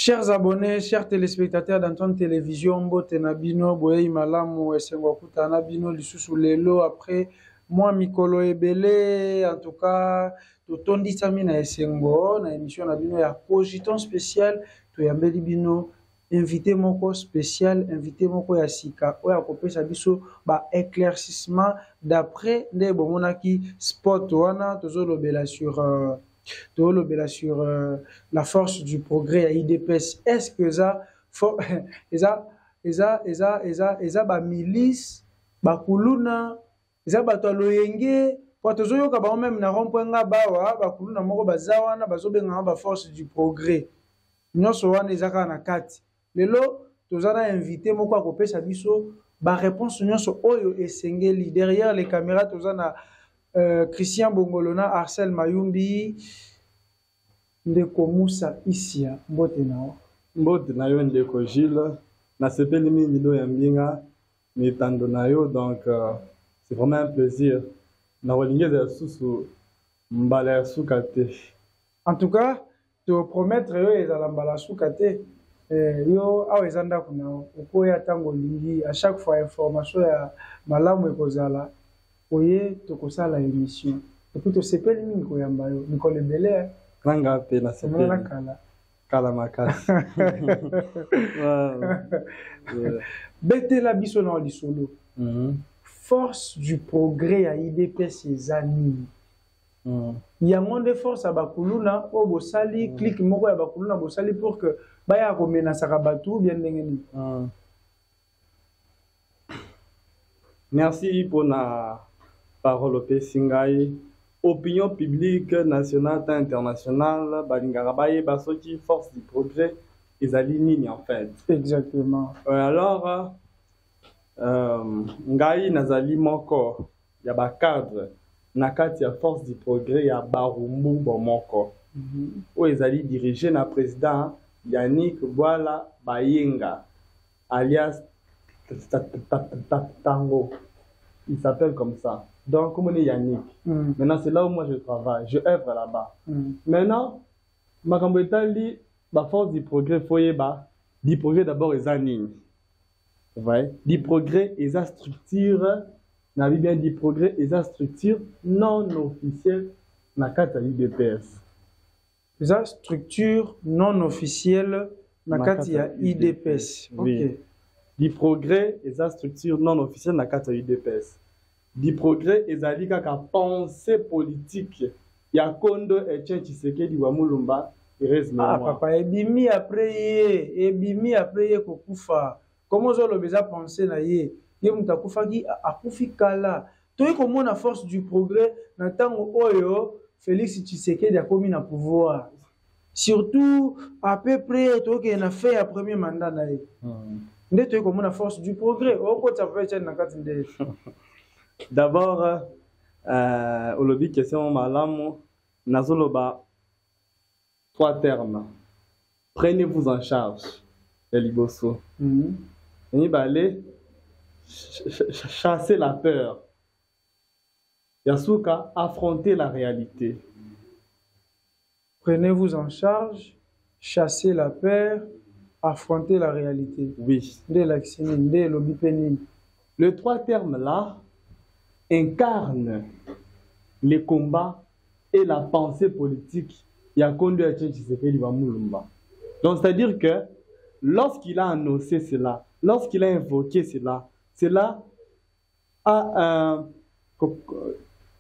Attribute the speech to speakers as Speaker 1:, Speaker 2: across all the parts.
Speaker 1: Chers abonnés, chers téléspectateurs d'Antoine Télévision, Mbote Nabino, Boei Malamu, Esengwakuta Nabino, Lisusu Lelo, après moi, Mikolo Ebele, en tout cas, Totondi Samina Esengo, na émission Nabino, ya cogiton spécial, to Yambeli Bino, invité moko spécial, invité moko ya sika, oya kopesa biso, ba éclaircissement d'après, ne bomonaki spot wana, tozo lobela sur la force du progrès à IDPS. Est-ce que ça, eza ba milice, ba kuluna, eza bato aloyenge, kwa tozoyoka ba même na rond-point nga bawa, ba kuluna moko bazawana, bazobenga ba force du progrès. Nyonso wana ezaka na kati. Lelo tozana invité moko akopesa biso ba réponse nyonso oyo esengeli. Derrière les caméras tozana Christian Bongolona, Arcel Mayumbi, Ndeko Moussa Isia, mbote nao.
Speaker 2: Mbote na yo Ndeko Gilles, na sepeli mingi do ya mbinga, mitando na yo, donc c'est vraiment un plaisir. Na rolingeza ya susu mbala ya suka te.
Speaker 1: En tout cas, te promettre yo ezala mbala suka te. Yo awa ezanda kuna okoya tango lingi à chaque fois information ya malamu ekozala. Oye tokosala émission. Et puis to sepeli mingi koyamba yo, Mikolo Ebele.
Speaker 2: Ranga pe na sepeli. Kala makasi.
Speaker 1: Betela biso na lisolo. Force du progrès à IDPS ezani. Yango nde force à bakuluna o bosali clic moko ya bakuluna bosali pour que baya ko menasaka batu bien ndengeni.
Speaker 2: Merci pour la parole au Pessingaï. Opinion publique nationale et internationale, Balingarabaye, Basoki, force du progrès, ils alignent en fait.
Speaker 1: Exactement.
Speaker 2: Alors, Ngaï Nazali Moko, il y a un cadre, Nakati a force du progrès, il y a Barumbu Bomoko. Où ils allaient diriger le président Yannick Boala Bayenga, alias Tango. Il s'appelle comme ça. Donc, comme on est Yannick. Maintenant, c'est là où moi je travaille. Je œuvre là-bas. Maintenant, ma dit, la force du progrès, il faut du progrès d'abord, ils alignent. Du progrès, ils a structure. On a bien dit progrès, ils a structure non officielle. Na kata IDPS.
Speaker 1: Ils a structure non officielle. Na kata IDPS.
Speaker 2: Ok. Du progrès, ils a structure non officielle. Na kata IDPS. Du progrès, ils ont dit qu'à pensée politique, il y a Kondo et Tshisekedi wa Mulumba,
Speaker 1: ah, papa, ebimi après ye kokufa. Comment zo lobeza penser na ye? Ye mutakufa ki akufi kala. Toi comment la force du progrès na tango oyo Félix Tshisekedi a commis na pouvoir. Surtout à peu près toi qui a fait un premier mandat na ye. Nde toi comment la force du progrès. Oko ça fait na kati nde.
Speaker 2: D'abord, au lobby question malamu, nazoloba 3 termes. Prenez-vous en charge, Eliboso. Chasser la peur. Yasuka, affronter la réalité.
Speaker 1: Prenez-vous en charge, chasser la peur, affronter la réalité.
Speaker 2: Oui.
Speaker 1: Les
Speaker 2: 3 termes là incarne les combats et la pensée politique. Il y a conduit à Tshisekedi wa Mulumba. Donc c'est-à-dire que lorsqu'il a annoncé cela, lorsqu'il a invoqué cela, cela a,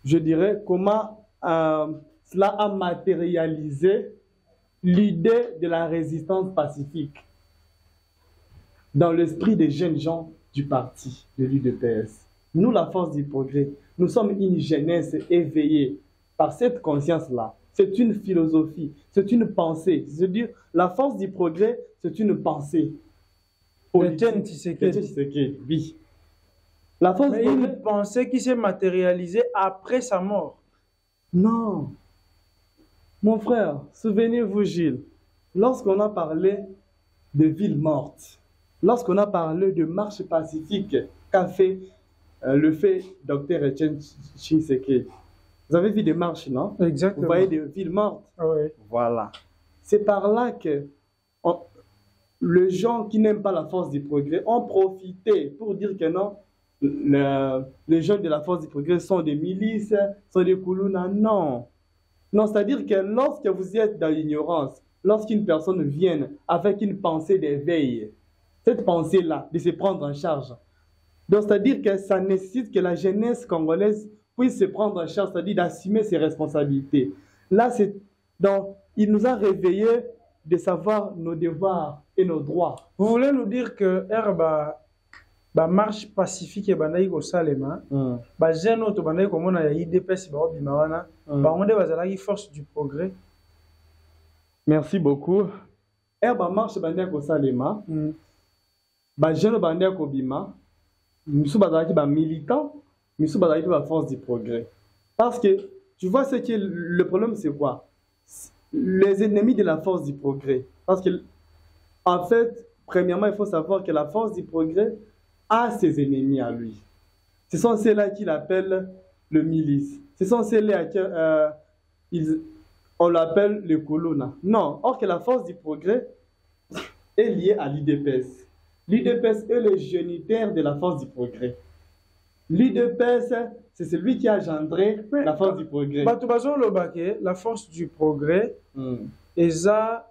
Speaker 2: je dirais, comment cela a matérialisé l'idée de la résistance pacifique dans l'esprit des jeunes gens du parti de l'UDPS. Nous, la force du progrès, nous sommes une jeunesse éveillée par cette conscience-là. C'est une philosophie, c'est une pensée. C'est-à-dire, la force du progrès, c'est une pensée.
Speaker 1: Oui.
Speaker 2: La force
Speaker 1: mais une pensée qui s'est matérialisée après sa mort.
Speaker 2: Non. Mon frère, souvenez-vous, Gilles, lorsqu'on a parlé de villes mortes, lorsqu'on a parlé de marche pacifique qu'a fait le fait Dr. Etienne Tshisekedi. Vous avez vu des marches, non?
Speaker 1: Exactement.
Speaker 2: Vous voyez des villes mortes?
Speaker 1: Oui.
Speaker 2: Voilà. C'est par là que les gens qui n'aiment pas la force du progrès ont profité pour dire que non, les gens de la force du progrès sont des milices, sont des Koulouna. Non. Non, c'est-à-dire que lorsque vous êtes dans l'ignorance, lorsqu'une personne vient avec une pensée d'éveil, cette pensée-là, de se prendre en charge, donc c'est-à-dire que ça nécessite que la jeunesse congolaise puisse se prendre en charge, c'est-à-dire d'assumer ses responsabilités. Là, donc, il nous a réveillés de savoir nos devoirs et nos droits.
Speaker 1: Vous voulez nous dire que la marche pacifique et banaï au Salema, ba jeune auto banaï comme on a IDPS ba obimawana, ba onde bazalaki force du progrès.
Speaker 2: Merci beaucoup. Ba marche banaï au Salema, ba jeune banaï ko bima, misu bazalaki ba militant, misu bazalaki ba force du progrès. Parce que tu vois ce qui est le problème, c'est quoi? Les ennemis de la force du progrès. Parce que en fait, premièrement, il faut savoir que la force du progrès a ses ennemis à lui. Ce sont ceux-là qu'il appelle le milice. Ce sont ceux-là on l'appelle le Kolona. Non, or que la force du progrès est liée à l'IDPS. L'IDPS est le géniteur de la force du progrès. L'IDPS, c'est celui qui a engendré la force du progrès.
Speaker 1: La force du progrès, eza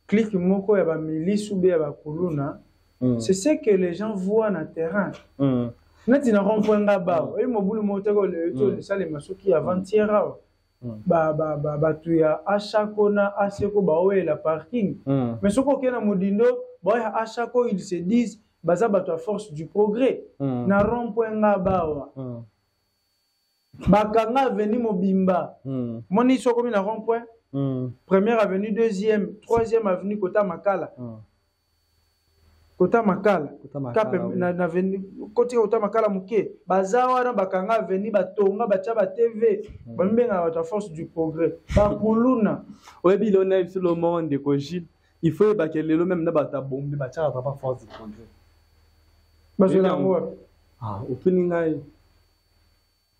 Speaker 1: clique moko ya ba milice ou bien ba Kolona. C'est ce que les gens voient dans le terrain. Net na rompoinga ba et mobulu motego le sale masoki avant-hier tu ya achakona aseko ba oe la parking mais soko kena modindo ba ya achako ils se disent baza bato à force du progrès na rompoinga ba bakanga veni mobimba moni soko mi na rompoint première avenue deuxième troisième avenue Kota Makala Kota Makala na veni côté Kota Makala muke bazawa na bakanga veni batonga bacha ba TV bambenga ba force du progrès ba kuluna
Speaker 2: oyebi lona sur le monde de Kojil il faut ba kelelo même na bata bombe bacha ba force du progrès
Speaker 1: bazela ngo
Speaker 2: opini ngai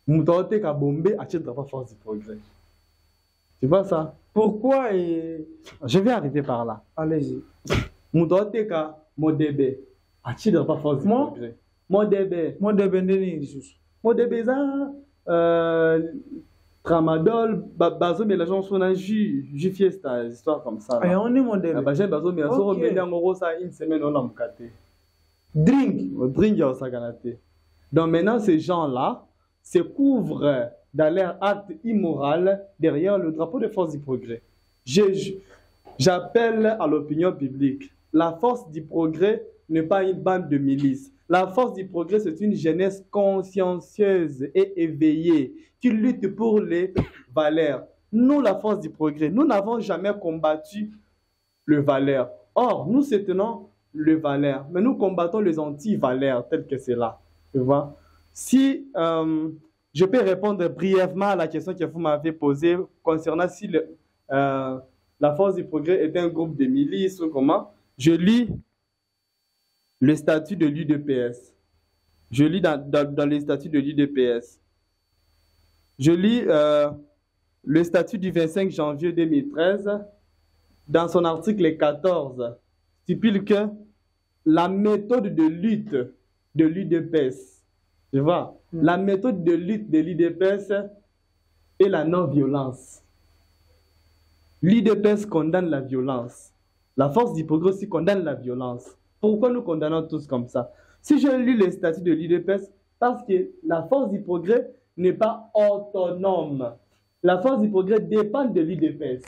Speaker 2: mutote ka bombe ache ba force du progrès. Tu vois ça?
Speaker 1: Pourquoi
Speaker 2: je vais arriver par là.
Speaker 1: Allez-y.
Speaker 2: Mutote ka Modebe, a-t-il pas force du progrès? Modebe
Speaker 1: ndeni lisusu.
Speaker 2: Modebe za tramadol, bazo mais les gens sont en jus fiesta, histoire comme ça.
Speaker 1: Et on est Modebe.
Speaker 2: Bazo mais so remené en gros ça une semaine on l'a mkaté.
Speaker 1: Drink
Speaker 2: ya saganate. Donc maintenant ces gens-là se couvrent dans leur acte immoral derrière le drapeau de force du progrès. J'appelle à l'opinion publique. La force du progrès n'est pas une bande de milices. La force du progrès, c'est une jeunesse consciencieuse et éveillée qui lutte pour les valeurs. Nous, la force du progrès, nous n'avons jamais combattu le valeur. Or, nous soutenons le valeur, mais nous combattons les anti-valeurs telles que c'est là. Tu vois? Si je peux répondre brièvement à la question que vous m'avez posée concernant si la force du progrès est un groupe de milices ou comment. Je lis le statut de l'UDPS. Je lis dans les statuts de l'UDPS. Je lis le statut du 25 janvier 2013. Dans son article 14, stipule que la méthode de lutte de l'UDPS, tu vois, la méthode de lutte de l'UDPS est la non-violence. L'UDPS condamne la violence. La force du progrès aussi condamne la violence. Pourquoi nous condamnons tous comme ça? Si je lis les statuts de l'UDPS, parce que la force du progrès n'est pas autonome. La force du progrès dépend de l'UDPS.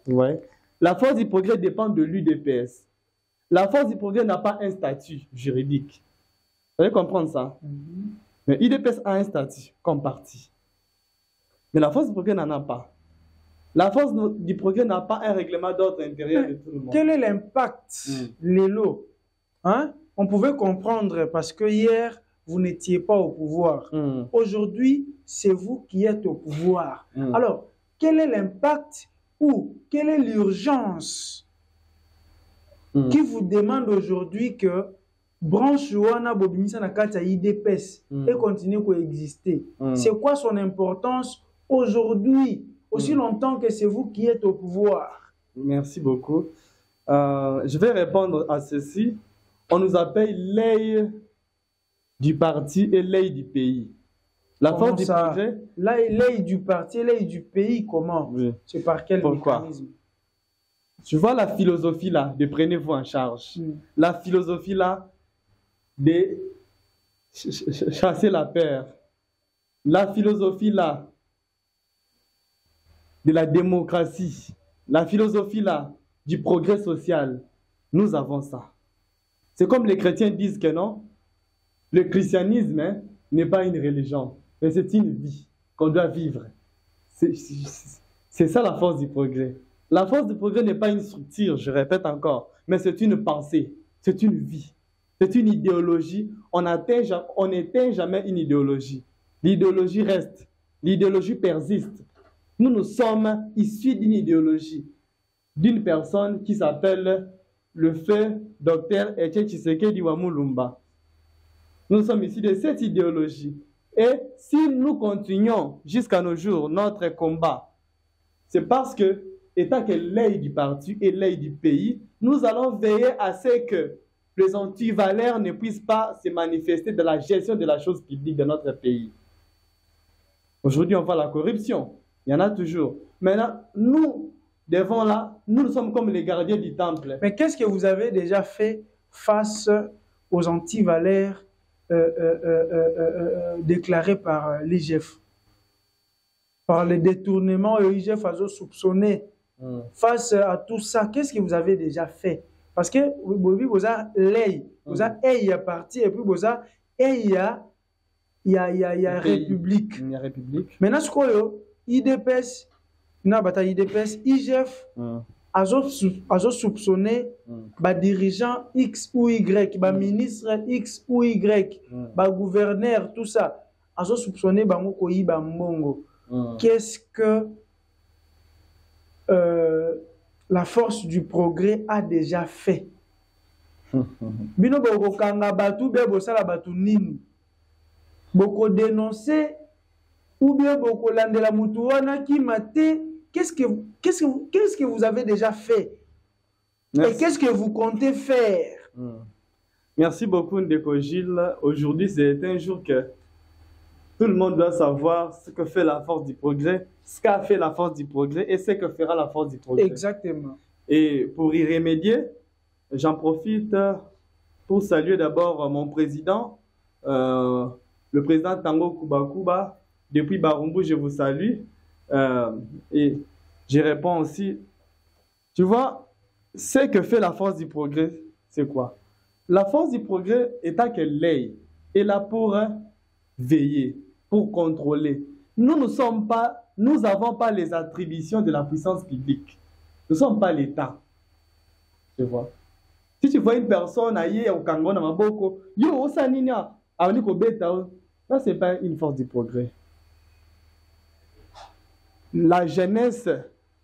Speaker 2: Ouais. La force du progrès dépend de l'UDPS. La force du progrès n'a pas un statut juridique. Vous allez comprendre ça? Mais l'UDPS a un statut comme parti. Mais la force du progrès n'en a pas. La force du progrès n'a pas un règlement d'ordre intérieur de tout le monde.
Speaker 1: Quel est l'impact, Lélo? Hein? On pouvait comprendre parce que hier, vous n'étiez pas au pouvoir. Aujourd'hui, c'est vous qui êtes au pouvoir. Alors, quel est l'impact ou quelle est l'urgence qui vous demande aujourd'hui que branche Wana Bobimisa Nakata IDPS et continue à exister? C'est quoi son importance aujourd'hui? Aussi longtemps que c'est vous qui êtes au pouvoir.
Speaker 2: Merci beaucoup. Je vais répondre à ceci. On nous appelle l'œil du parti et l'œil du pays. La
Speaker 1: Comment
Speaker 2: force du
Speaker 1: ça?
Speaker 2: progrès.
Speaker 1: L'œil du parti, l'œil du pays, comment?
Speaker 2: Oui.
Speaker 1: C'est par quel
Speaker 2: Pourquoi?
Speaker 1: mécanisme?
Speaker 2: Tu vois la philosophie là de prenez-vous en charge. La philosophie là de chasser la peur. La philosophie là de la démocratie. La philosophie là du progrès social. Nous avons ça. C'est comme les chrétiens disent que non, le christianisme n'est pas une religion, mais c'est une vie qu'on doit vivre. C'est ça la force du progrès. La force du progrès n'est pas une structure, je répète encore, mais c'est une pensée, c'est une vie, c'est une idéologie. On n'éteint jamais une idéologie. L'idéologie reste, l'idéologie persiste. Nous sommes issus d'une idéologie, d'une personne qui s'appelle le feu Dr Etienne Tshisekedi wa Mulumba. Nous sommes issus de cette idéologie. Et si nous continuons jusqu'à nos jours notre combat, c'est parce que, étant que l'œil du parti et l'œil du pays, nous allons veiller à ce que les antivaleurs ne puissent pas se manifester dans la gestion de la chose publique de notre pays. Aujourd'hui, on voit la corruption. Il y en a toujours. Maintenant, nous devons là, nous sommes comme les gardiens du temple.
Speaker 1: Mais qu'est-ce que vous avez déjà fait face aux antivaleurs déclarés par l'IGF? Par les détournements, l'IGF a soupçonné. Face à tout ça, qu'est-ce que vous avez déjà fait? Parce que vous avez l'œil, vous avez un parti et puis vous avez il y a République.
Speaker 2: Il y a République.
Speaker 1: Maintenant, ce qu'on a, IDPS, IGF, a soupçonné les dirigeants X ou Y, les ministres X ou Y, les gouverneurs, tout ça, a soupçonné les Mbongo. Qu'est-ce que la force du progrès a déjà fait? Bino boko kanga batu be bosala batu nini? Boko dénoncer ou bien boko landela mutu wana ki mate? Qu'est-ce que vous avez déjà fait? Merci. Et qu'est-ce que vous comptez faire?
Speaker 2: Merci beaucoup Ndeko Gilles. Aujourd'hui c'est un jour que tout le monde doit savoir ce que fait la force du progrès, ce qu'a fait la force du progrès et ce que fera la force du progrès.
Speaker 1: Exactement.
Speaker 2: Et pour y remédier, j'en profite pour saluer d'abord mon président, le président Tango Kubakuba. Depuis Barumbu, je vous salue. Et je réponds aussi. Tu vois, ce que fait la force du progrès, c'est quoi? La force du progrès étant que l'œil est là pour veiller, pour contrôler. Nous n'avons pas les attributions de la puissance publique. Nous ne sommes pas l'État. Tu vois? Si tu vois une personne ailleurs au Congo, là, ce n'est pas une force du progrès. La jeunesse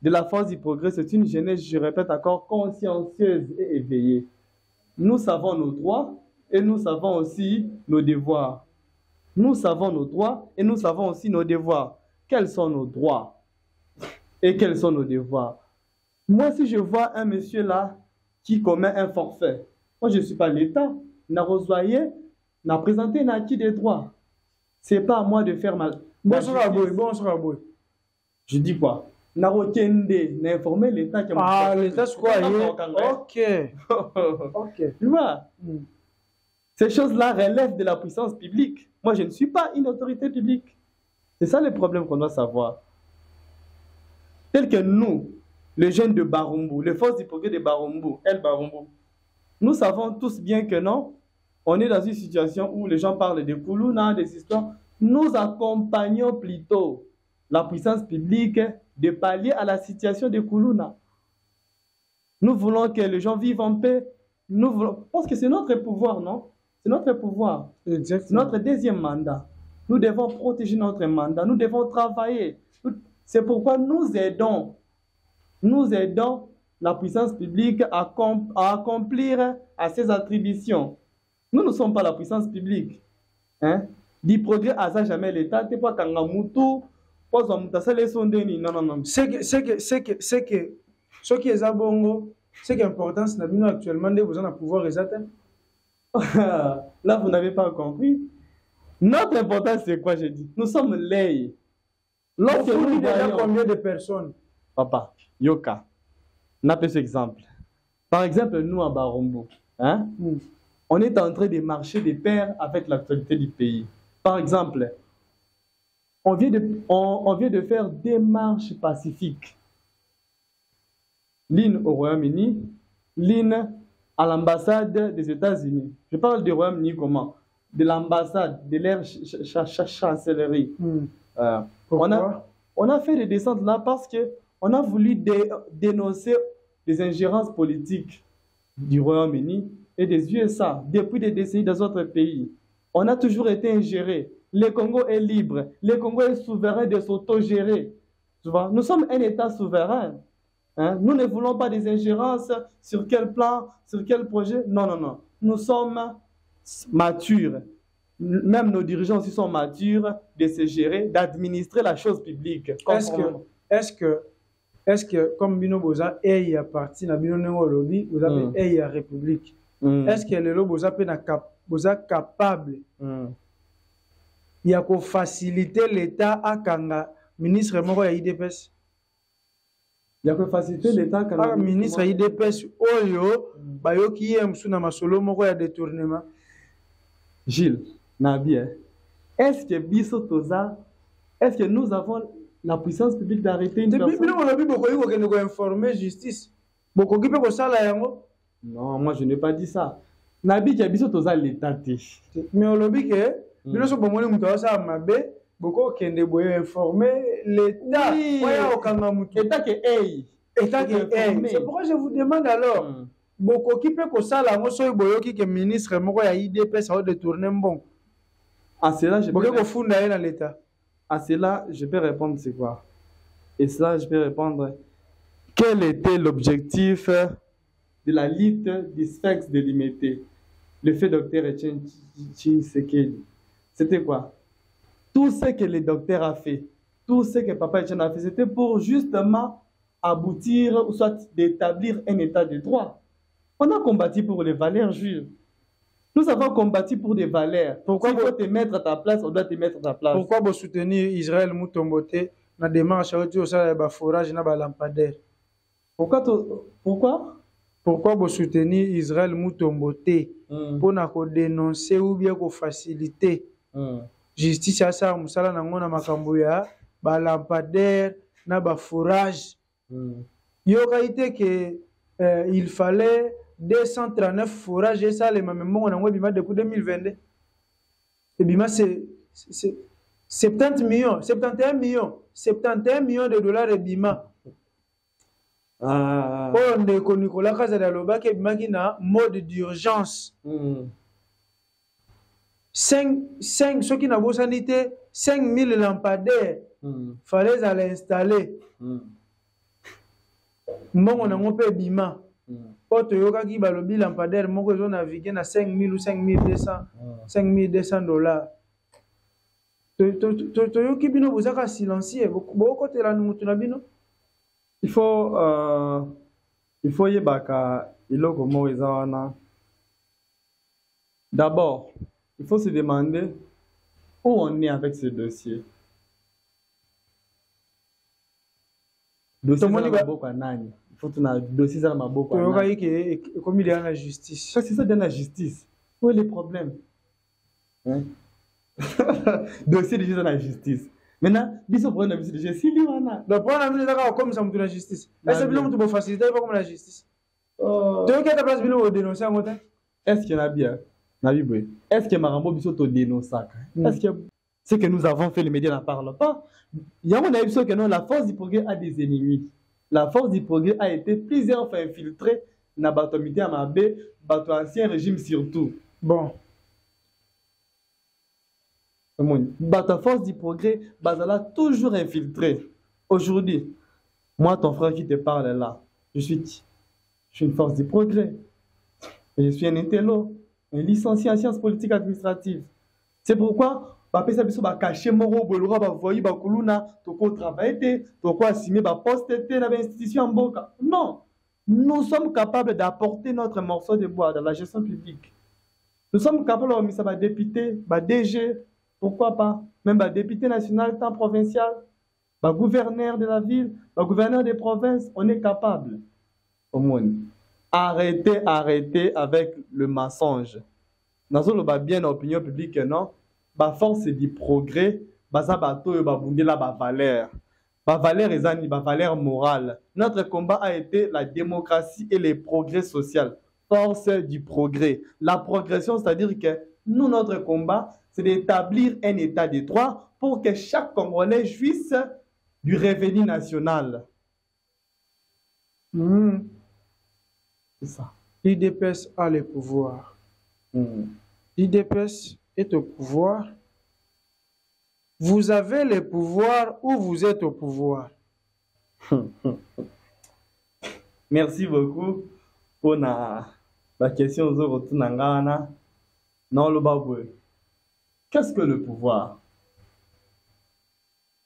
Speaker 2: de la force du progrès, c'est une jeunesse, je répète encore, consciencieuse et éveillée. Nous savons nos droits et nous savons aussi nos devoirs. Nous savons nos droits et nous savons aussi nos devoirs. Quels sont nos droits et quels sont nos devoirs? Moi, si je vois un monsieur là qui commet un forfait, moi, je ne suis pas l'État. N'a présenté un acquis des droits. Ce n'est pas à moi de faire mal.
Speaker 1: Bonsoir.
Speaker 2: Je dis quoi? N'a informé l'État.
Speaker 1: Ah, l'État, c'est quoi? Ok.
Speaker 2: Tu vois? Ces choses-là relèvent de la puissance publique. Moi, je ne suis pas une autorité publique. C'est ça le problème qu'on doit savoir. Tel que nous, les jeunes de Barumbu, les forces du progrès de Barumbu, Barumbu, nous savons tous bien que non, on est dans une situation où les gens parlent de Kuluna, des histoires. Nous accompagnons plutôt la puissance publique de pallier à la situation de Kuluna. Nous voulons que les gens vivent en paix. Parce que c'est notre pouvoir, non? C'est notre pouvoir. C'est notre deuxième mandat. Nous devons protéger notre mandat. Nous devons travailler. C'est pourquoi nous aidons la puissance publique à accomplir à ses attributions. Nous ne sommes pas la puissance publique. Du progrès à ça jamais l'État. Tu pas Kangamutu.
Speaker 1: C'est que ce qui est Zabongo, C'est qu'importance n'a pas actuellement de besoin de pouvoir exact.
Speaker 2: Là, vous n'avez pas compris. Notre importance, c'est quoi, j'ai dit? Nous sommes les. Lorsque nous
Speaker 1: déjà
Speaker 2: voyons...
Speaker 1: combien de personnes?
Speaker 2: Papa, Yoka, n'a pas cet exemple. Par exemple, nous à Barombo, hein, on est en train de marcher de pair avec l'actualité du pays. Par exemple, on vient de faire des marches pacifiques. L'une au Royaume-Uni, l'une à l'ambassade des États-Unis. Je parle du Royaume-Uni comment? De l'ambassade, de leur chancellerie. On a fait des descentes là parce qu'on a voulu dénoncer les ingérences politiques du Royaume-Uni et des USA depuis des décennies dans d'autres pays. On a toujours été ingéré. Le Congo est libre. Le Congo est souverain de s'auto-gérer. Tu vois? Nous sommes un État souverain. Hein? Nous ne voulons pas des ingérences sur quel plan, sur quel projet. Non, non, non. Nous sommes matures. Même nos dirigeants aussi sont matures de se gérer, d'administrer la chose publique.
Speaker 1: Est-ce que comme Bino Boza est parti na Bino Nengo Lobby, vous avez est la République. Est-ce que le Boza peut capable il y a qu'à faciliter l'État à Kanga ministre moko ya IDPS.
Speaker 2: Il y a qu'à faciliter l'État à Kanga
Speaker 1: ministre ya IDPS oyo bayoki ye msuna masolo moko ya détournement.
Speaker 2: Gilles Nabi, est-ce que nous avons la puissance publique d'arrêter une personne? Non, moi je n'ai pas dit ça. Nabi qui a biso toza l'État.
Speaker 1: Mais on lobby que nous sommes bon muto ça mabe boko kende boyo informer l'État. État que c'est pourquoi je vous demande alors boko qui peut ko sala ngo soy boyo ki que ministre moko ya IDPS a détourner bon.
Speaker 2: À cela, je peux
Speaker 1: répondre,
Speaker 2: c'est quoi? Et cela, je peux répondre, quel était l'objectif de la lutte du Sphinx de Limité, le fait docteur Etienne Tshisekedi? C'était quoi? Tout ce que le docteur a fait, tout ce que Papa Etienne a fait, c'était pour justement aboutir, ou soit d'établir un état de droit. On a combattu pour les valeurs juives. Nous avons combattu pour des valeurs. Pourquoi il faut te mettre à ta place, on doit te mettre à ta place.
Speaker 1: Pourquoi vous soutenir Israël Moutombote dans la démarche au forage et dans la lampadaire?
Speaker 2: Pourquoi
Speaker 1: vous soutenir Israël Moutombote pour dénoncer ou bien pour faciliter justice à ça musala nangona makambo ya ba lampadaire na ba forage. Yoka ite que il fallait 239 forages et ça les mêmes on a bima depuis 2022 et bima c'est 71 millions de dollars et bima on de Nicolas Kazadaloba qui bima qui na mode d'urgence 5 ceux qui n'a pas sanité 5000 lampadaires fallait aller installer on a mon peu bima Toyoka qui balobi lampadaire moko zo naviguer na 5000 ou 5200 dollars. Toyoki bino bozaka silencieux boko tela mutu na bino.
Speaker 2: Il faut yebaka iloko mo ezawana. D'abord, il faut se demander où on est avec ce dossier. Dossier nani? Il faut que dossier ça m'a beaucoup.
Speaker 1: Comme il y a la justice.
Speaker 2: C'est ça dans la justice. Où est le problème? Dossier déjà dans la justice. Maintenant, biso problème dossier déjà si lui wana.
Speaker 1: Le problème est d'accord comme ça dans la justice. Est-ce que bilan tu peux faciliter pas comme la justice? Tu veux qu'à ta place bilan dénoncer en côté?
Speaker 2: Est-ce qu'il y en a bien? Nabi, est-ce que Marambo biso to dénonce ça? Est-ce que ce que nous avons fait les médias n'en parlent pas? Il y a mon avis sur que non, la force du progrès a des ennemis. La force du progrès a été plusieurs fois infiltrée dans la batomité à Mabé, dans l'ancien régime surtout.
Speaker 1: Bon.
Speaker 2: La force du progrès, Bazala toujours infiltrée. Aujourd'hui, moi, ton frère qui te parle là, je suis une force du progrès. Et je suis un intello, un licencié en sciences politiques administratives. C'est pourquoi ba pesa biso ba cacher moro bolora ba voyi ba kuluna to ko travailler to ko assumer ba poste te na ba institution mboka. Non, nous sommes capables d'apporter notre morceau de bois dans la gestion publique. Nous sommes capables de mettre ça député, DG, pourquoi pas, même député national, temps provincial, gouverneur de la ville, gouverneur des provinces, on est capable. Au monde. Arrêtez avec le mensonge. Nous avons bien l'opinion publique, non? Force du progrès, ça bateau, la valeur. Valeur morale. Notre combat a été la démocratie et le progrès social. Force du progrès. La progression, c'est-à-dire que nous, notre combat, c'est d'établir un état de droit pour que chaque Congolais jouisse du revenu national. C'est ça.
Speaker 1: L'IDPS a le pouvoir. L'IDPS est au pouvoir. Vous avez le pouvoir ou vous êtes au pouvoir?
Speaker 2: Merci beaucoup pour la question de retour Nangana. Non, le baboué. Qu'est-ce que le pouvoir?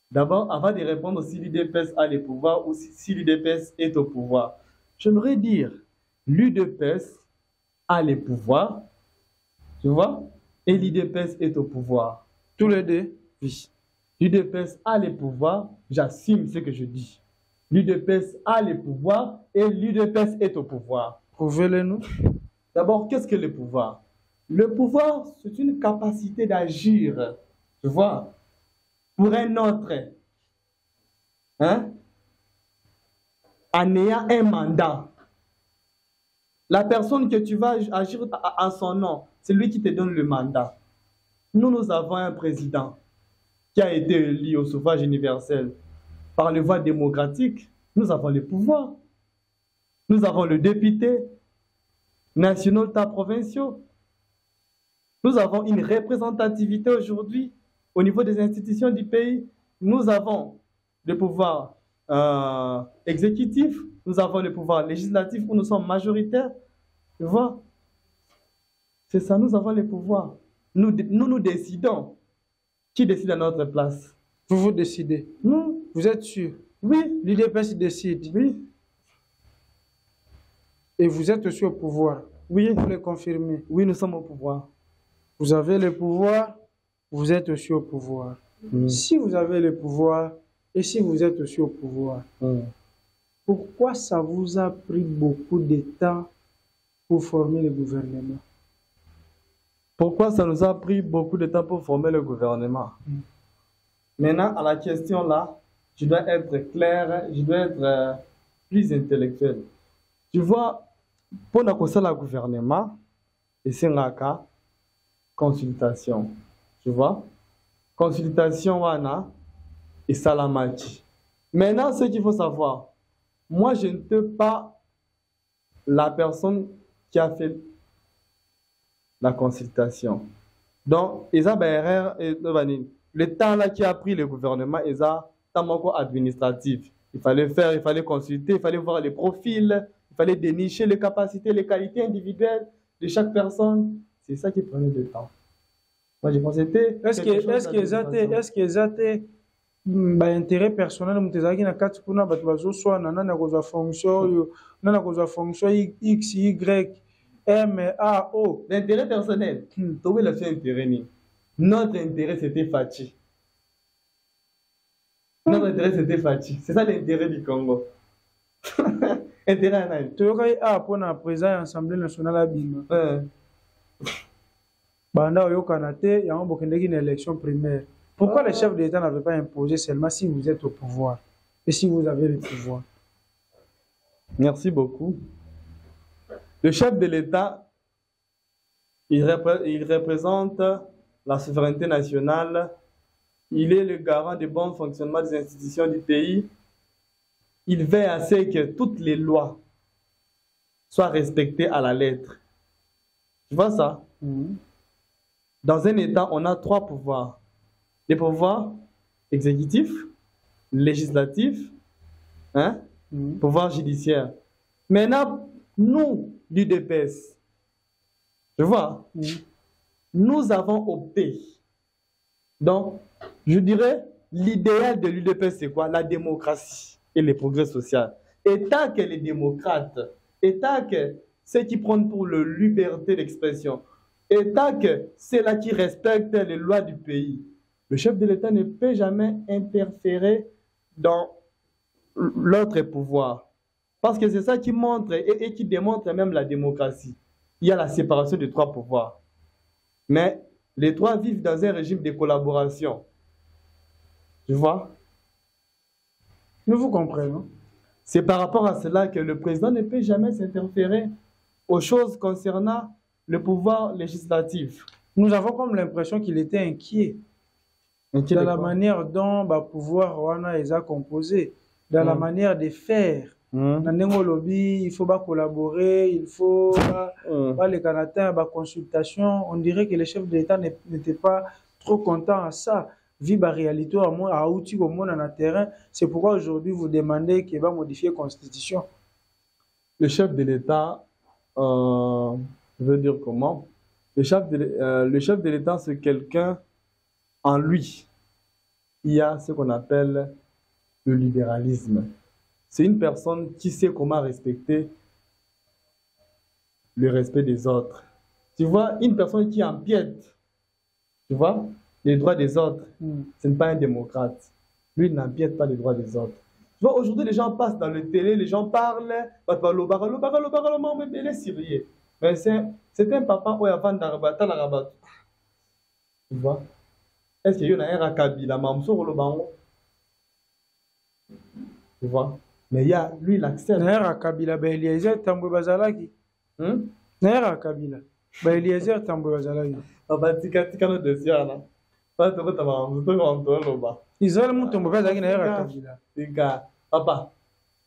Speaker 2: D'abord, avant de répondre si l'UDPS a le pouvoir ou si l'UDPS est au pouvoir, j'aimerais dire l'UDPS a le pouvoir, tu vois, et l'UDPS est au pouvoir.
Speaker 1: Tous les deux?
Speaker 2: Oui. L'UDPS a le pouvoir, j'assume ce que je dis. L'UDPS a le pouvoir et l'UDPS est au pouvoir.
Speaker 1: Prouvez-le-nous.
Speaker 2: D'abord, qu'est-ce que le pouvoir? Le pouvoir, c'est une capacité d'agir, tu vois, pour un autre, en ayant un mandat. La personne que tu vas agir en son nom, c'est lui qui te donne le mandat. Nous avons un président qui a été élu au suffrage universel par les voies démocratiques. Nous avons le pouvoir. Nous avons le député national, provinciaux. Nous avons une représentativité aujourd'hui au niveau des institutions du pays. Nous avons le pouvoir exécutif, nous avons le pouvoir législatif où nous sommes majoritaires. Tu vois? C'est ça, nous avons le pouvoir. Nous décidons. Qui décide à notre place?
Speaker 1: Vous décidez.
Speaker 2: Nous.
Speaker 1: Vous êtes sûr?
Speaker 2: Oui.
Speaker 1: L'UDPS décide.
Speaker 2: Oui.
Speaker 1: Et vous êtes aussi au pouvoir?
Speaker 2: Oui.
Speaker 1: Vous le confirmez?
Speaker 2: Oui, nous sommes au pouvoir.
Speaker 1: Vous avez le pouvoir, vous êtes aussi au pouvoir. Si vous avez le pouvoir et si vous êtes aussi au pouvoir, pourquoi ça vous a pris beaucoup de temps pour former le gouvernement?
Speaker 2: Pourquoi ça nous a pris beaucoup de temps pour former le gouvernement? Maintenant, à la question là, je dois être clair, je dois être plus intellectuel. Tu vois, pour nous le gouvernement, et c'est un cas, consultation. Tu vois? Consultation, wana, et salamati. Maintenant, ce qu'il faut savoir, moi, je ne peux pas la personne qui a fait la consultation. Donc, le temps là qui a pris le gouvernement, il a temps administratif. Il fallait faire, il fallait consulter, il fallait voir les profils, il fallait dénicher les capacités, les qualités individuelles de chaque personne. C'est ça qui prenait du temps. Moi, je pense que c'était...
Speaker 1: Est-ce que intérêt personnel mutezaki na kati kuna bato bazoswana nani akozwa fonction oyo nani akozwa fonction x y m a o?
Speaker 2: L'intérêt personnel, tout le fait intérêt. Notre intérêt c'était Fachi. Notre intérêt c'était Fachi. C'est ça l'intérêt du Congo. Intérêt à nani?
Speaker 1: Tu vois pour na président de l'Assemblée nationale abima. Banda oyokana te yango bokendeki na élection primaire. Pourquoi le chef de l'État n'avait pas imposé seulement si vous êtes au pouvoir et si vous avez le pouvoir?
Speaker 2: Merci beaucoup. Le chef de l'État, il représente la souveraineté nationale. Il est le garant du bon fonctionnement des institutions du pays. Il veille à ce que toutes les lois soient respectées à la lettre. Tu vois ça? Dans un État, on a 3 pouvoirs. Les pouvoirs exécutifs, législatifs, pouvoir judiciaire. Maintenant, nous, l'UDPS, tu vois, nous avons opté. Donc, je dirais, l'idéal de l'UDPS, c'est quoi? La démocratie et le progrès social. État que les démocrates, État que ceux qui prennent pour la liberté d'expression, État que ceux-là qui respectent les lois du pays. Le chef de l'État ne peut jamais interférer dans l'autre pouvoir. Parce que c'est ça qui montre et qui démontre même la démocratie. Il y a la séparation des trois pouvoirs. Mais les trois vivent dans un régime de collaboration. Tu vois?
Speaker 1: Nous vous comprenons.
Speaker 2: C'est par rapport à cela que le président ne peut jamais s'interférer aux choses concernant le pouvoir législatif.
Speaker 1: Nous avons comme l'impression qu'il était inquiet dans la manière dont le pouvoir Rwanda est composé, dans la manière de faire. Dans le lobby, il faut collaborer, il faut les Canadiens, consultation. On dirait que le chef de l'État n'était pas trop content à ça. Vu la réalité à outils au monde en terrain, c'est pourquoi aujourd'hui vous demandez qu'il va modifier la Constitution.
Speaker 2: Le chef de l'État, je veux dire comment? Le chef de l'État, c'est quelqu'un, en lui, il y a ce qu'on appelle le libéralisme. C'est une personne qui sait comment respecter le respect des autres. Tu vois, une personne qui empiète, tu vois, les droits des autres, ce n'est pas un démocrate. Lui, il n'empiète pas les droits des autres. Tu vois, aujourd'hui, les gens passent dans le télé, les gens parlent, mais c'est un papa qui a vendu la. Tu vois? Est-ce qu'il y a un Kabila, tu vois? Mais il y a, lui, il accepte.
Speaker 1: Naira Kabila, Eliezer Tambwe Bazalaki. Naira Kabila, Eliezer Tambwe Bazalaki.
Speaker 2: Tika no desiana. Pas de quoi t'as
Speaker 1: Israël Moutombo Bazalaki Naira Kabila.
Speaker 2: Tika, papa,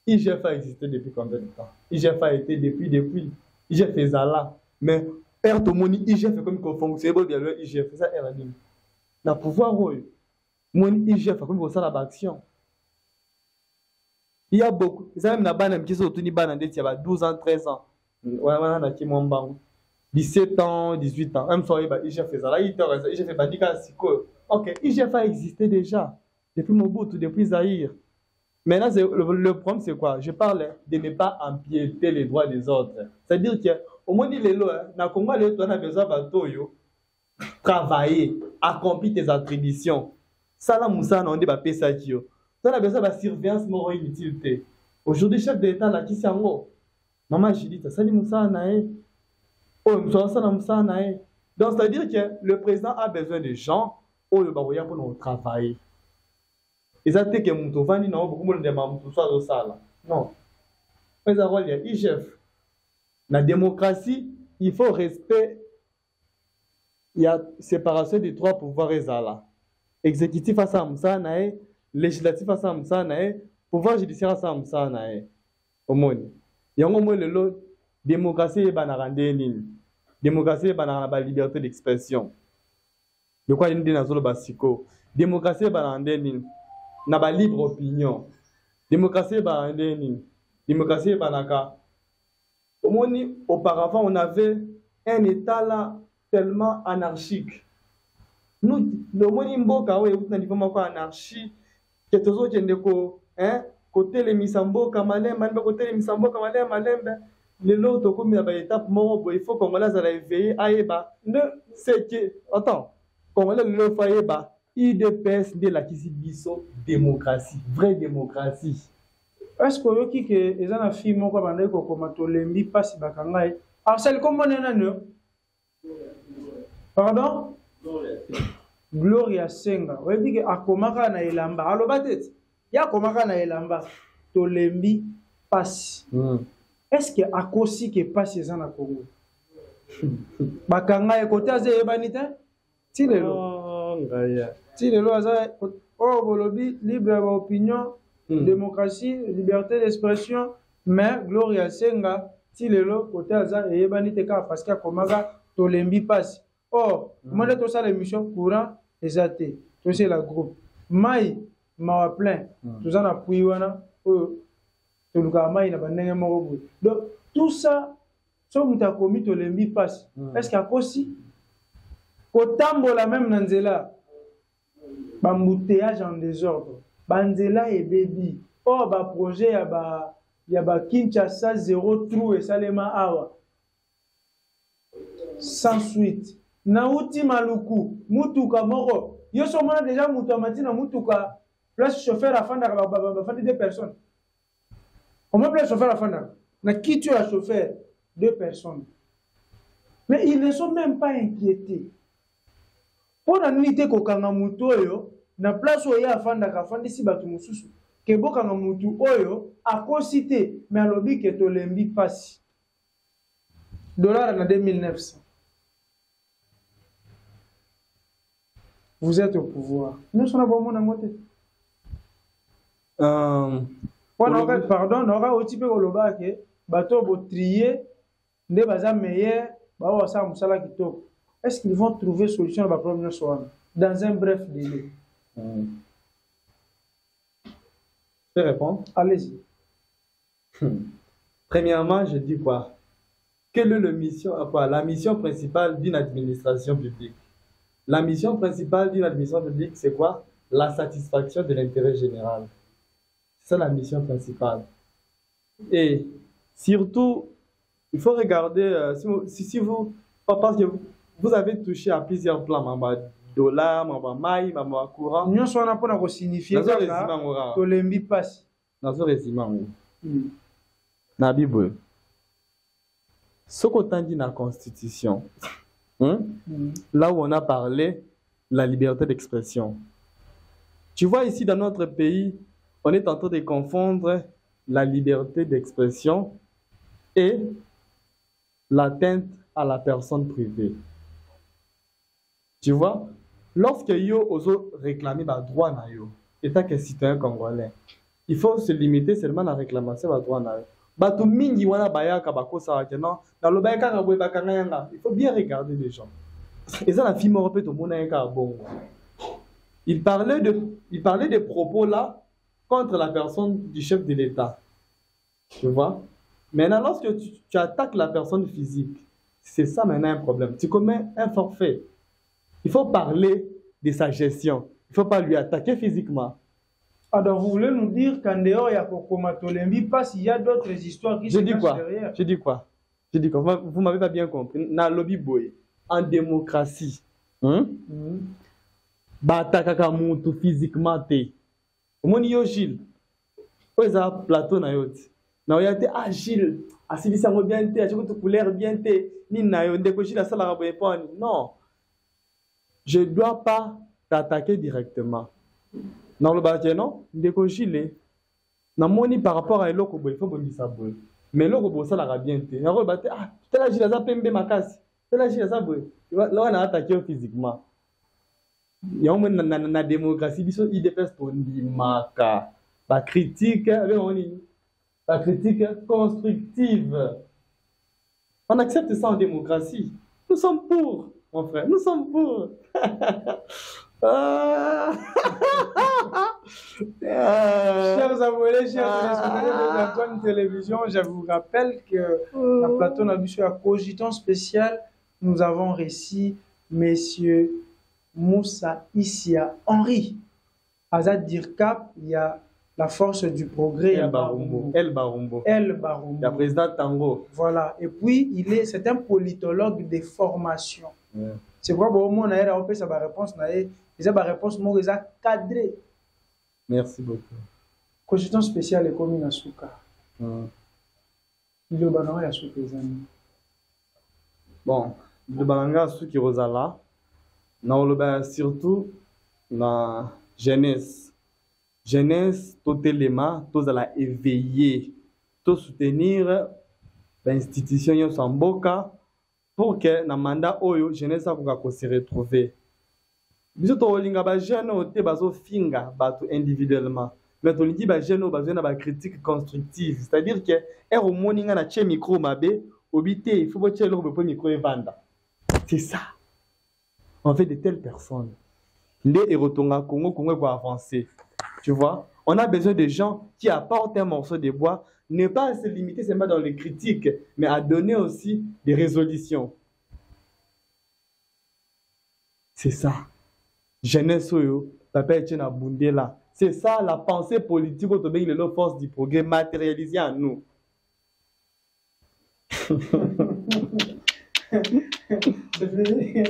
Speaker 2: IGF a existé depuis combien de temps? IGF a été depuis. IGF est là. Mais, R. Tomoni, IGF comme qu'on fonctionne, il y a le IGF, ça est la ligne. Dans le pouvoir, mon IGF comme ça la action. Il y a beaucoup. Ça même na qui sont tenus ban il y a 12 ans, 13 ans. Ouais, on qui mon banc. 17 ans, 18 ans. Même soirée, IGF fait ça. Là, il fait bandika siko. OK, IGF a existé déjà. Depuis Mobutu, depuis Zaïre. Maintenant, le problème, c'est quoi? Je parle de ne pas empiéter les droits des autres. C'est-à-dire qu'au moins, il est là, dans le Congo, on a besoin de travailler, accomplir tes attributions. Ça, là, Moussa, on dit que ça, on a besoin de surveillance inutile. Aujourd'hui, chef de l'État, là, qui s'est en haut? Maman Judith, ça dit Moussa, nae. Oh, Moussa, nae. Donc, c'est-à-dire que le président a besoin de gens pour nous travailler. Et ça, c'est que Moutouvani, non, beaucoup de gens soit au sale. Non. Mais ça, il y a IGF. La démocratie, il faut respect. Il y a séparation des trois pouvoirs. Exécutif face à Moussa, nae. Législatif face à Moussa, nae. Pouvoir judiciaire face à Moussa, nae. Au monde. Il y a un moment, le démocratie est banarandé. Démocratie est banarandé liberté d'expression. De quoi il dit dans le basico? Démocratie est banarandé. Na ba libre opinion. Démocratie ba ndeni. Démocratie ba naka. Auparavant, on avait un État là tellement anarchique. Nous, le moni mboka ouais, on a dit comment quoi anarchie. Que tous autres ndeko, hein, côté les misambo kamalemba, côté les misambo kamalemba. Les autres comme il y a étape mort, il faut qu'on va les éveiller aïeba. Ne, c'est que attends, qu'on va le faire ba. IDPS de la Kisibiso, démocratie, vraie démocratie.
Speaker 1: Est-ce que les gens ont fait mon commandant comme Tolembi passe Bakangaï? Alors, c'est comme on est là, pardon? Gloria Senga. Vous avez dit que Akomaka na Elamba. Alors, peut-être, il y a Akomaka na Elamba. Tolembi passe. Est-ce que Akosi qui passe les gens à Congo? Bakangaï, côté Azé Ebanite? Si le si le loisir, oh, libre d'opinion, démocratie, liberté d'expression, mais Gloria Senga, si le côté Aza et Ebaniteka, parce qu'il y a comme ça, Tolembi passe. Or, moi, j'ai tout ça, l'émission courant, exacté. Tout c'est la groupe. Maï, m'a plein. Tout ça, on a pris, tout le cas, maï, n'a pas de donc, tout ça, si on a commis Tolembi passe, est-ce qu'il y a aussi? Autant la même Nanzela, bambouteillage en désordre, banzela et baby, oh, bah projet à bah il y a Kinshasa 0 trou et Salema Awa. Sans suite. Nauti Maluku, Mutuka Moro. Yo somona déjà Mutamati na Mutuka. Place chauffeur à Fanda, deux personnes. On me place chauffeur à Fanda. Na qui tu as chauffeur? 2 personnes. Mais ils ne sont même pas inquiétés. Pour la nuit, kokanga mutu oyo, na place où il y a Fanda, Fanda si batu mususu. Que bokanga mutu oyo, a cosité, mais à l'obi que tolembi passe. Dollar en 2900. Vous êtes au pouvoir. Nous sommes au monde en côté. Pardon, on aura aussi peu au que bateau va trier, des bazar meilleurs, est-ce qu'ils vont trouver solution à la première soirée dans un bref délai?
Speaker 2: Je peux répondre?
Speaker 1: Allez-y.
Speaker 2: Premièrement, je dis quoi? Quelle est la mission principale d'une administration publique? La mission principale d'une administration publique, c'est quoi? La satisfaction de l'intérêt général. C'est la mission principale. Et surtout, il faut regarder, si vous, parce que vous avez touché à plusieurs plans, mamba dollar, mamba maï, mamba courant.
Speaker 1: Nous sommes pour signifier que l'embi passe.
Speaker 2: Dans ce résumé, Nabibo, ce qu'on a dit dans la Constitution, là où on a parlé de la liberté d'expression. Tu vois, ici dans notre pays, on est en train de confondre la liberté d'expression et l'atteinte à la personne privée. Tu vois, lorsque yo oso réclamer le droit na yo, état que citoyen congolais, il faut se limiter seulement à la réclamation du droit na yo. Bato mingi wana bayaka bakosa wa non, dans le bayaka ka boy bakanga yanga, il faut bien regarder les gens. Et ça la fille me répète au mona yaka bon. Il parlait des propos là contre la personne du chef de l'État. Tu vois? Maintenant, lorsque tu attaques la personne physique, c'est ça maintenant un problème. Tu commets un forfait. Il faut parler de sa gestion. Il ne faut pas lui attaquer physiquement.
Speaker 1: Alors, vous voulez nous dire qu'en dehors, il y a Kokoma Tolembi, parce qu'il y a d'autres histoires qui se passent derrière.
Speaker 2: Je dis quoi? Vous ne m'avez pas bien compris. Dans le lobby boy, en démocratie, batakaka mutu physiquement te. Omoni yo Gilles. Oza plateau na yoti. Na oyate Gilles, asili sango bien te, achiko to couleur bien te. Ni na yo ndeko Gilles asala ka boye poni. Non. Je dois pas t'attaquer directement. Dans le bâtiment, non, ndeko Gilles. Na moni par rapport à eloko boye, faut bombisa boye. Mais eloko boye ça la bien te. Na ko bate tela Gilles za pembe makasi. Tela Gilles za boye. Là on a attaqué physiquement. Il y a une démocratie, il dépasse pour l'imaka. La critique constructive. On accepte ça en démocratie. Nous sommes pour, mon frère, nous sommes pour.
Speaker 1: Chers abonnés, chers téléspectateurs de Platon Télévision, je vous rappelle que la Platon a vu sur la cogitant spécial, nous avons réussi, messieurs Moussa Issia Henri. Azad Dirkap, il y a la force du progrès.
Speaker 2: El Barumbo. Le président Tango.
Speaker 1: Voilà. Et puis, c'est un politologue de formation.
Speaker 2: Yeah.
Speaker 1: C'est pourquoi au moins, on a fait sa réponse. La réponse cadrée.
Speaker 2: Merci beaucoup.
Speaker 1: Consultant spécial et commun à Souka. Le banana à Souka.
Speaker 2: Bon, le banana à Souka Rosala. Surtout la jeunesse. Jeunesse, tout élément, tout à la éveiller, tout soutenir l'institution Yosamboka pour que na mandat oyo jeunesse a se retrouver. Biso to linga ba jeune o te bazo finga bato individuellement. Mais to lingi ba jeune o bazo na ba critique constructive, c'est-à-dire que au moninga na che micro mabe obité il faut bo che lo bo micro evanda. C'est ça. On fait de telles personnes. Les Erotonga Congo pour avancer. Tu vois, on a besoin de gens qui apportent un morceau de bois, ne pas se limiter seulement dans les critiques, mais à donner aussi des résolutions. C'est ça. Jeunesse Oyo, Papa Etienne Abundela. C'est ça la pensée politique autour de la force du progrès matérialisée en nous.
Speaker 1: C'est fini.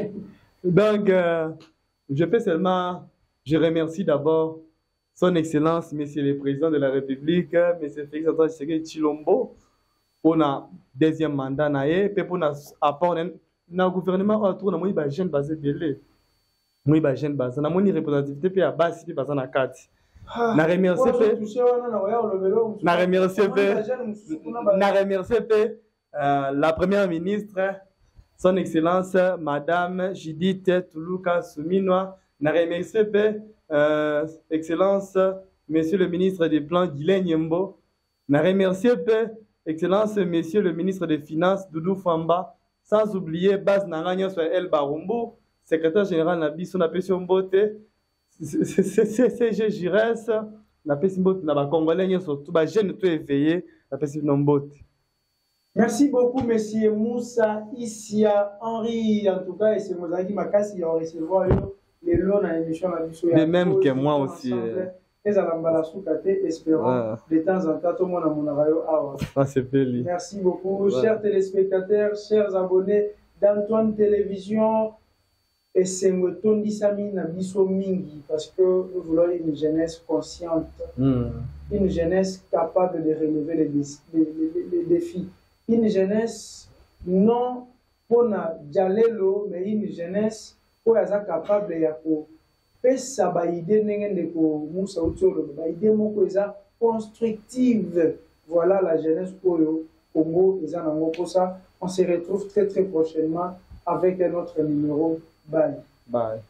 Speaker 2: Donc, je peux seulement, je remercie d'abord Son Excellence, Monsieur le Président de la République, Monsieur Félix Antoine Tshisekedi Tshilombo, pour le deuxième mandat, et pour l'apport dans le gouvernement autour de moi, il jeune basé belé. Moi, il jeune basé. Na moni représentativité puis à base puis basé na carte. Na remercie la première ministre, Son Excellence Madame Judith Tuluka Suminwa. Na remercie Excellence Monsieur le ministre des Plans Guilain Nyembo. Na remercie Excellence Monsieur le ministre des Finances Doudou Famba. Sans oublier Baz Nanganya sur El Barumbu, secrétaire général Nabiso Napesio Mbote. CG Jires, Napesio Mbote, na ba Congolais surtout ba jeune tout éveillé, Napesio Mbote.
Speaker 1: Merci beaucoup, Monsieur Moussa Issia Henri. En tout cas, et c'est Mozaki Makasi, on recevoir les lots dans l'émission.
Speaker 2: De même que moi aussi.
Speaker 1: Espérons de temps en temps, tout le monde a mon arayo. Merci beaucoup, chers téléspectateurs, chers abonnés d'Antoine Télévision. Et c'est Motondi Sami Nabiso Mingi, parce que nous voulons une jeunesse consciente, une jeunesse capable de relever les défis. Une jeunesse non pour na jalelo, mais une jeunesse pour être capable de pesa ba idée n'engende ko Moussa Utolo, ba idée moko eza constructive. Voilà la jeunesse au Congo, eza nango pour ça. On se retrouve très très prochainement avec un autre numéro. Bye.
Speaker 2: Bye.